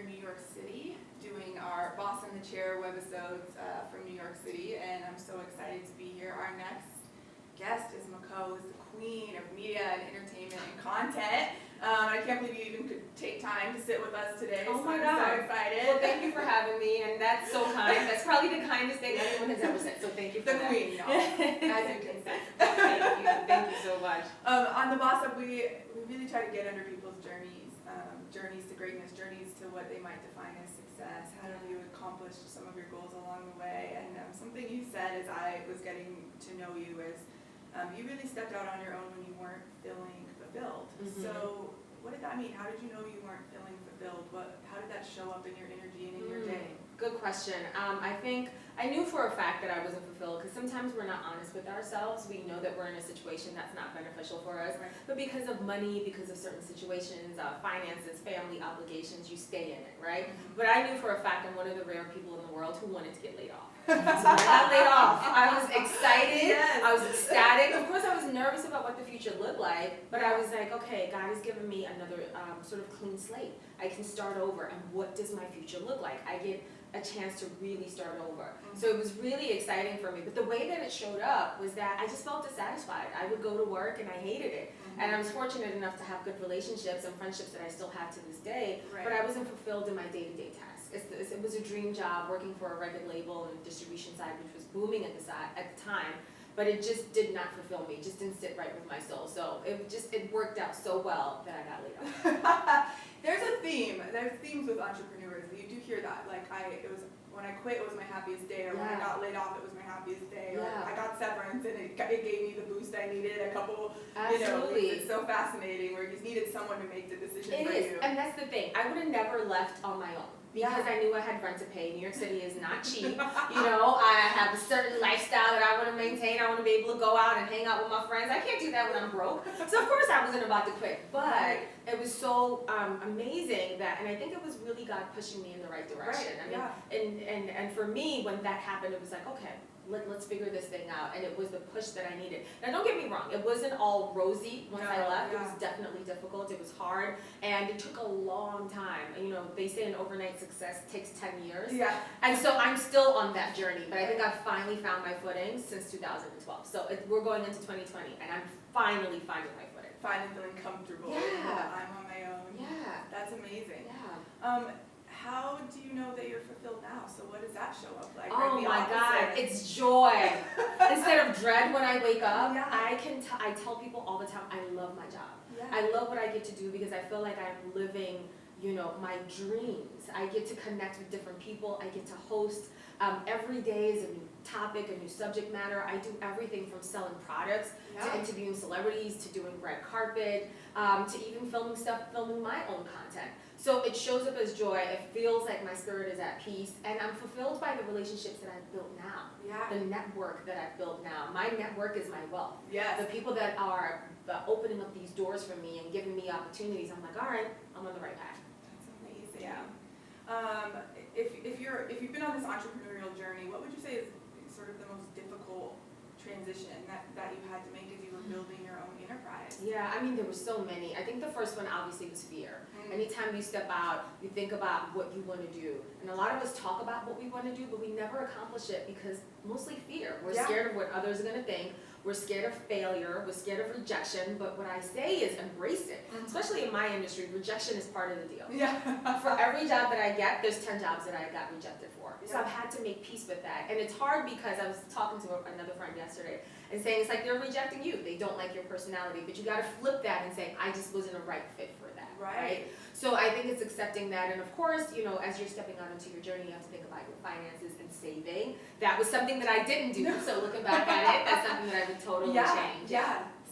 in New York City doing our Boss in the Chair webisodes from New York City, and I'm so excited to be here. Our next guest is Makho, who's the queen of media and entertainment and content. I can't believe you even could take time to sit with us today. Oh my I'm God. so excited. Well, thank you for having me, and that's so kind. That's probably the kindest thing anyone has ever said, so thank you for The that. queen, no, as you can see. Thank you so much. On the Boss Up, we really try to get under people's journeys, journeys to greatness, journeys to what they might define as success. How have you accomplished some of your goals along the way? And something you said as I was getting to know you is you really stepped out on your own when you weren't feeling fulfilled. Mm-hmm. So what did that mean? How did you know you weren't feeling fulfilled? How did that show up in your energy and in your day? Good question. I think I knew for a fact that I wasn't fulfilled because sometimes we're not honest with ourselves. We know that we're in a situation that's not beneficial for us, Right. but because of money, because of certain situations, finances, family obligations, you stay in it, right? Mm-hmm. But I knew for a fact I'm one of the rare people in the world who wanted to get laid off. So when I got laid off, I was excited, Yes. I was ecstatic. Of course, I was nervous about what the future looked like, but I was like, okay, God has given me another sort of clean slate. I can start over, and what does my future look like? I get a chance to really start over. So it was really exciting for me. But the way that it showed up was that I just felt dissatisfied. I would go to work and I hated it. And I was fortunate enough to have good relationships and friendships that I still have to this day, Right. but I wasn't fulfilled in my day-to-day tasks. It was a dream job working for a record label and a distribution side, which was booming at the time, but it just did not fulfill me. It just didn't sit right with my soul. So it worked out so well that I got laid off. There's a theme. There's themes with entrepreneurs. You do hear that. Like when I quit, it was my happiest day, or when I got laid off, it was my happiest day, or I got severance and it gave me the boost I needed. A couple, Absolutely. it's so fascinating where you just needed someone to make the decision It for is, you. and that's the thing. I would have never left on my own because I knew I had rent to pay. New York City is not cheap. I have a certain lifestyle that I want to maintain. I want to be able to go out and hang out with my friends. I can't do that when I'm broke. So of course I wasn't about to quit, but it was so amazing that, and I think it was really God pushing me in the right direction. And for me, when that happened, it was like, okay, let's figure this thing out, and it was the push that I needed. Now don't get me wrong, it wasn't all rosy once I left. It was definitely difficult, it was hard, and it took a long time. They say an overnight success takes 10 years. And so I'm still on that journey, but I think I've finally found my footing since 2012. So we're going into 2020, and I'm finally finding my footing. Finally feeling comfortable. Yeah. I'm on my own. Yeah. That's amazing. Yeah. How do you know that you're fulfilled now? So what does that show up like? Oh Right? The my opposite. God, it's joy. Instead of dread when I wake up, Yeah. I tell people all the time, I love my job. I love what I get to do because I feel like I'm living, my dreams. I get to connect with different people. I get to host. Every day is a new topic, a new subject matter. I do everything from selling products to interviewing celebrities to doing red carpet to even filming my own content. So it shows up as joy. It feels like my spirit is at peace, and I'm fulfilled by the relationships that I've built now. The network that I've built now. My network is my wealth. The people that are opening up these doors for me and giving me opportunities, I'm like, all right, I'm on the right path. That's amazing. If you've been on this entrepreneurial journey, what would you say is sort of the most difficult transition that you had to make as you were building your own enterprise? Yeah, I mean, there were so many. I think the first one obviously was fear. Anytime you step out, you think about what you want to do. And a lot of us talk about what we want to do, but we never accomplish it because mostly fear. We're scared of what others are going to think. We're scared of failure. We're scared of rejection. But what I say is embrace it. Especially in my industry, rejection is part of the deal. For every job that I get, there's 10 jobs that I got rejected for. So I've had to make peace with that. And it's hard because I was talking to another friend yesterday and saying it's like they're rejecting you. They don't like your personality. But you got to flip that and say, I just wasn't a right fit for that. Right? So I think it's accepting that. And of course, as you're stepping out into your journey, you have to think about your finances and saving. That was something that I didn't do. So looking back at it, that's something that I would totally change.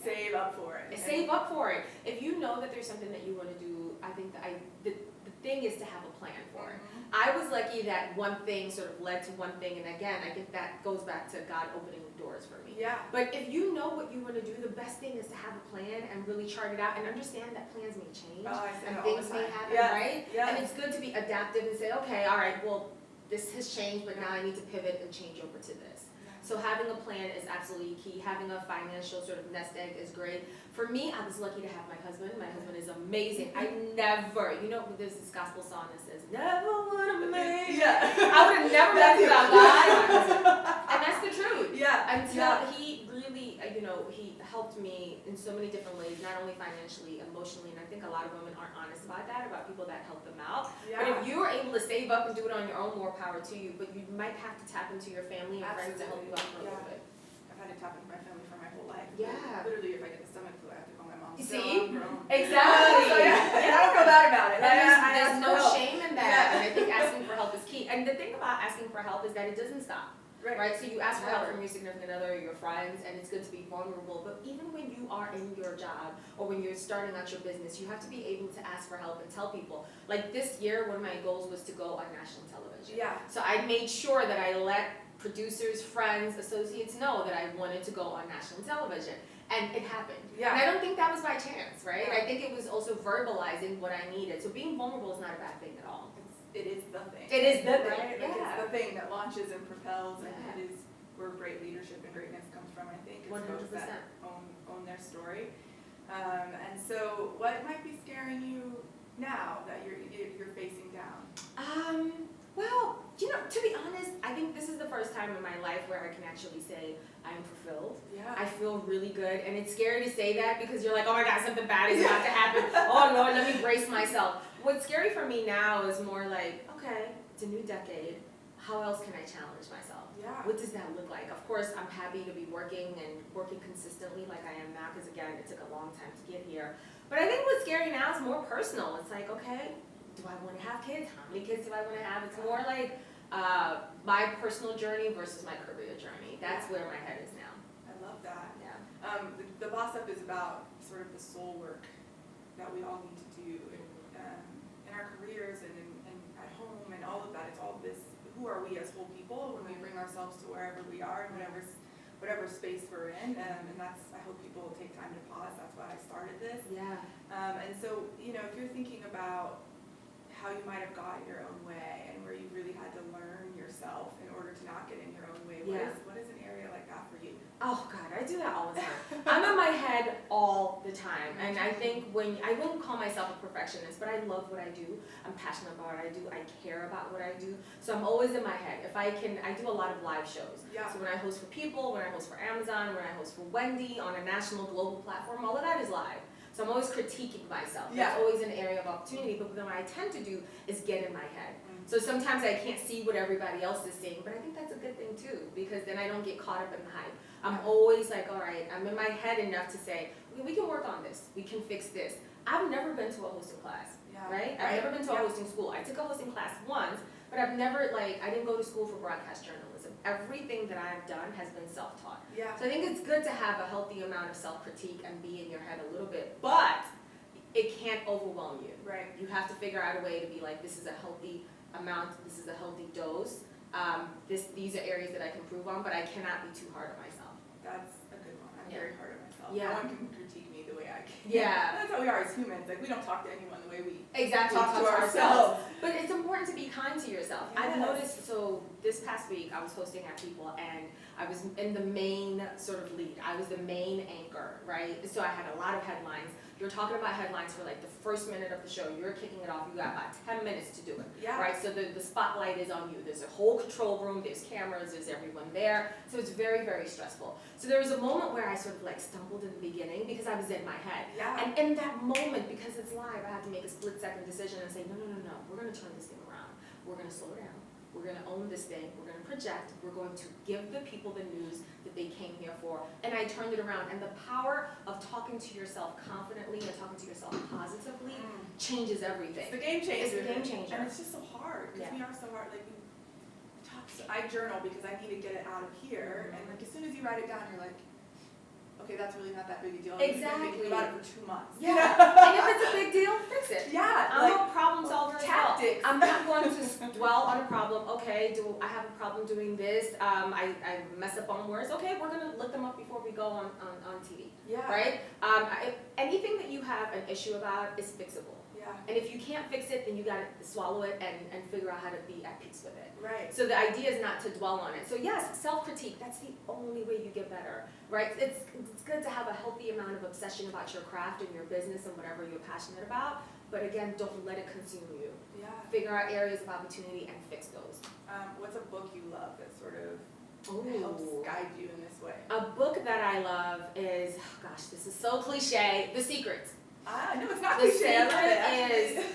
Save up for it. Save up for it. If you know that there's something that you want to do, I think that the thing is to have a plan for it. I was lucky that one thing sort of led to one thing, and again, I think that goes back to God opening doors for me. But if you know what you want to do, the best thing is to have a plan and really chart it out and understand that plans may change and things may happen, right? And it's good to be adaptive and say, okay, all right, well, this has changed, but now I need to pivot and change over to this. So having a plan is absolutely key. Having a financial sort of nest egg is great. For me, I was lucky to have my husband. My husband is amazing. I never, there's this gospel song that says, never would have made it. Yeah. I would have never met you outside. And that's the truth. Yeah. Until he really, he helped me in so many different ways, not only financially, emotionally, and I think a lot of women aren't honest about that, about people that help them out. Yeah. But if you are able to save up and do it on your own, more power to you, but you might have to tap into your family and friends to help you out for a little bit. I've had to tap into my family for my whole life. Yeah. Literally, if I get the stomach flu, I have to call my mom. You So see? I'm grown. Exactly. So, yeah. And I don't feel bad about it. There's no shame in that, Yeah. and I think asking for help is key. And the thing about asking for help is that it doesn't stop. Right, so you ask for help from your significant other, your friends, and it's good to be vulnerable. But even when you are in your job or when you're starting out your business, you have to be able to ask for help and tell people. Like this year, one of my goals was to go on national television. Yeah. So I made sure that I let producers, friends, associates know that I wanted to go on national television. And it happened. Yeah. And I don't think that was by chance, right? Yeah. I think it was also verbalizing what I needed. So being vulnerable is not a bad thing at all. It is the thing. It is the thing, right? Like yeah. it's the thing that launches and propels, and Yeah. it is where great leadership and greatness comes from. I think it's 100%. folks that own their story. And so, what might be scaring you now that you're facing down? Well, to be honest, I think this is the first time in my life where I can actually say I am fulfilled. Yeah. I feel really good, and it's scary to say that because you're like, oh my God, something bad is about to happen. Oh Lord, let me brace myself. What's scary for me now is more like, okay, it's a new decade. How else can I challenge myself? Yeah. What does that look like? Of course, I'm happy to be working consistently like I am now, because again, it took a long time to get here. But I think what's scary now is more personal. It's like, okay, do I want to have kids? How many kids do I want to have? It's more like my personal journey versus my career journey. That's where my head is now. I love that. Yeah. The Boss Up is about sort of the soul work that we all need to do in our careers and at home and all of that. It's all this. Who are we as whole people when we bring ourselves to wherever we are and whatever space we're in, and that's, I hope people will take time to pause. That's why I started this. Yeah. And so, if you're thinking about how you might have gotten your own way and where you really had to learn yourself in order to not get in your own way, what is an area like that for you? Oh God, I do that all the time. I'm in my head all the time, and I think I wouldn't call myself a perfectionist, but I love what I do. I'm passionate about what I do. I care about what I do. So I'm always in my head. If I do a lot of live shows. Yeah. So when I host for people, when I host for Amazon, when I host for Wendy on a national global platform, all of that is live. So I'm always critiquing myself. Yeah. That's always an area of opportunity. But then what I tend to do is get in my head. So sometimes I can't see what everybody else is saying, but I think that's a good thing too, because then I don't get caught up in the hype. I'm always like, all right, I'm in my head enough to say, okay, we can work on this. We can fix this. I've never been to a hosting class, right? I've never been to a hosting school. I took a hosting class once, but I've never, I didn't go to school for broadcast journalism. Everything that I've done has been self-taught. Yeah. So I think it's good to have a healthy amount of self-critique and be in your head a little bit, but it can't overwhelm you. Right. You have to figure out a way to be like, this is a healthy amount, this is a healthy dose. These are areas that I can improve on, but I cannot be too hard on myself. That's a good one. I'm very hard on myself. Yeah. No one can critique me the way I can. Yeah. That's how we are as humans. Like, we don't talk to anyone the way we Exactly. talk to ourselves. But it's important to be kind to yourself. Yes. I've noticed, so this past week I was hosting at People, and I was in the main sort of lead. I was the main anchor, right? So I had a lot of headlines. You're talking about headlines for like the first minute of the show. You're kicking it off. You got about 10 minutes to do it, right? So the spotlight is on you. There's a whole control room. There's cameras. There's everyone there. So it's very, very stressful. So there was a moment where I sort of like stumbled in the beginning because I was in my head. Yeah. And in that moment, because it's live, I had to make a split-second decision and say, no. We're going to turn this thing around. We're going to slow down. We're going to own this thing. We're going to project. We're going to give the people the news that they came here for. And I turned it around. And the power of talking to yourself confidently and talking to yourself positively changes everything. It's the game changer. It's the game changer. And it's just so hard, because we are so hard. Like, I journal because I need to get it out of here. And like, as soon as you write it down, you're like, okay, that's really not that big a deal. I'm just gonna think about it for 2 months. Yeah. And if it's a big deal, fix it. Yeah. I'm a problem solver as well. Tactics. I'm not going to dwell on a problem. Okay, do I have a problem doing this? I mess up on words. Okay, we're going to look them up before we go on TV. Yeah. Right? Anything that you have an issue about is fixable. Yeah. And if you can't fix it, then you gotta swallow it and figure out how to be at peace with it. Right. So the idea is not to dwell on it. So yes, self-critique, that's the only way you get better, right? It's good to have a healthy amount of obsession about your craft and your business and whatever you're passionate about, but again, don't let it consume you. Yeah. Figure out areas of opportunity and fix those. What's a book you love that sort of helps Ooh. guide you in this way? A book that I love is, gosh, this is so cliche, The Secret. No, it's not The cliche. I love Secret it. is,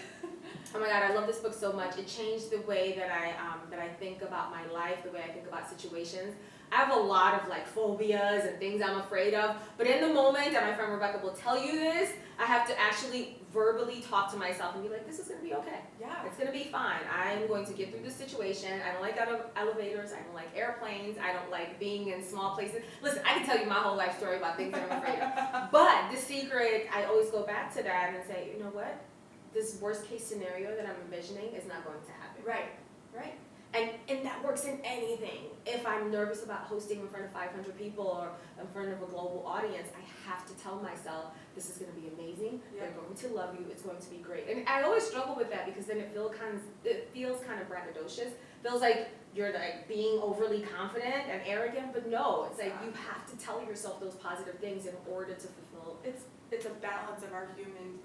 oh my God, I love this book so much. It changed the way that I think about my life, the way I think about situations. I have a lot of like phobias and things I'm afraid of, but in the moment, and my friend Rebecca will tell you this, I have to actually verbally talk to myself and be like, this is gonna be okay. Yeah. It's gonna be fine. I'm going to get through this situation. I don't like elevators. I don't like airplanes. I don't like being in small places. Listen, I can tell you my whole life story about things that I'm afraid of. But The Secret, I always go back to that and say, you know what? This worst case scenario that I'm envisioning is not going to happen. Right. Right. And that works in anything. If I'm nervous about hosting in front of 500 people or in front of a global audience, I have to tell myself, this is going to be amazing. Yeah. They're going to love you. It's going to be great. And I always struggle with that because then it feels kind of braggadocious. Feels like you're like being overly confident and arrogant, but no, it's like you have to tell yourself those positive things in order to fulfill. It's a balance of our human,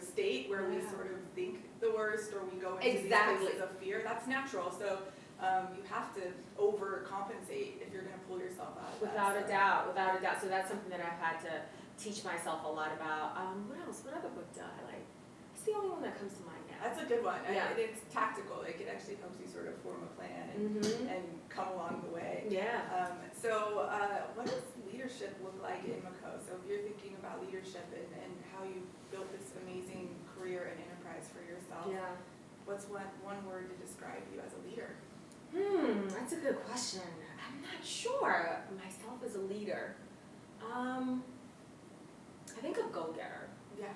state where we sort of think the worst or we go into these places of fear. That's natural. So you have to overcompensate if you're going to pull yourself out of Without a doubt. So that's something that I've had to teach myself a lot about. What else? What other book do I like? It's the only one that comes to mind now. That's a good one. Yeah. And it's tactical. Like it actually helps you sort of form a plan and come along the way. Yeah. So what does leadership look like in Makho? So if you're thinking about leadership and how you built this amazing career and enterprise for yourself, what's one word to describe you as a leader? That's a good question. I'm not sure myself as a leader. I think a go-getter. Yeah.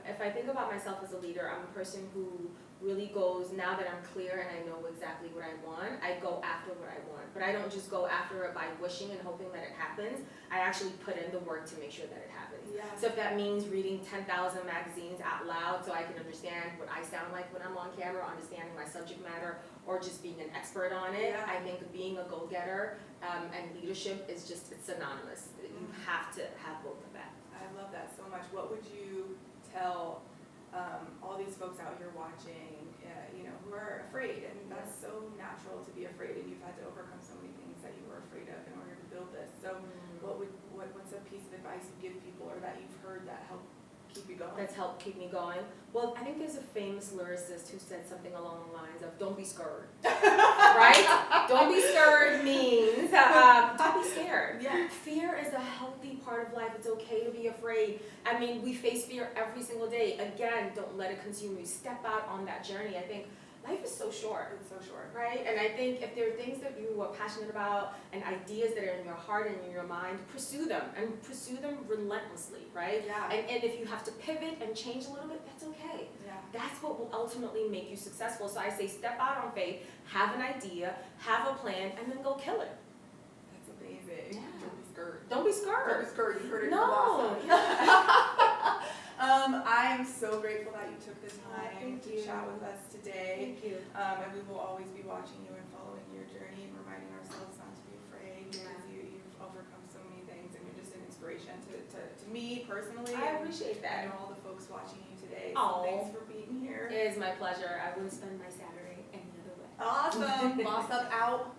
If I think about myself as a leader, I'm a person who really goes, now that I'm clear and I know exactly what I want, I go after what I want. But I don't just go after it by wishing and hoping that it happens. I actually put in the work to make sure that it happens. Yeah. So if that means reading 10,000 magazines out loud so I can understand what I sound like when I'm on camera, understanding my subject matter, or just being an expert on it, I think being a go-getter and leadership is just, it's synonymous. You have to have both of that. I love that so much. What would you tell all these folks out here watching, who are afraid, and that's so natural to be afraid, and you've had to overcome so many things that you were afraid of in order to build this. So what's a piece of advice you give people or that you've heard that help keep you going? That's helped keep me going. Well, I think there's a famous lyricist who said something along the lines of, don't be scared. Right? Don't be scared means, don't be scared. Yeah. Fear is a healthy part of life. It's okay to be afraid. I mean, we face fear every single day. Again, don't let it consume you. Step out on that journey. I think life is so short. It's so short. Right? And I think if there are things that you are passionate about and ideas that are in your heart and in your mind, pursue them and pursue them relentlessly, right? Yeah. And if you have to pivot and change a little bit, that's okay. Yeah. That's what will ultimately make you successful. So I say step out on faith, have an idea, have a plan, and then go kill it. That's amazing. Yeah. Don't be scared. Don't be scared. Don't be scared. You heard it. No. I am so grateful that you took the time to chat with us today. Thank you. And we will always be watching you and following your journey and reminding ourselves not to be afraid because you've overcome so many things and you're just an inspiration to me personally. I appreciate I that. know all the folks watching you today. Aw. So thanks for being here. It is my pleasure. I wouldn't spend my Saturday any other way. Awesome. Boss up out.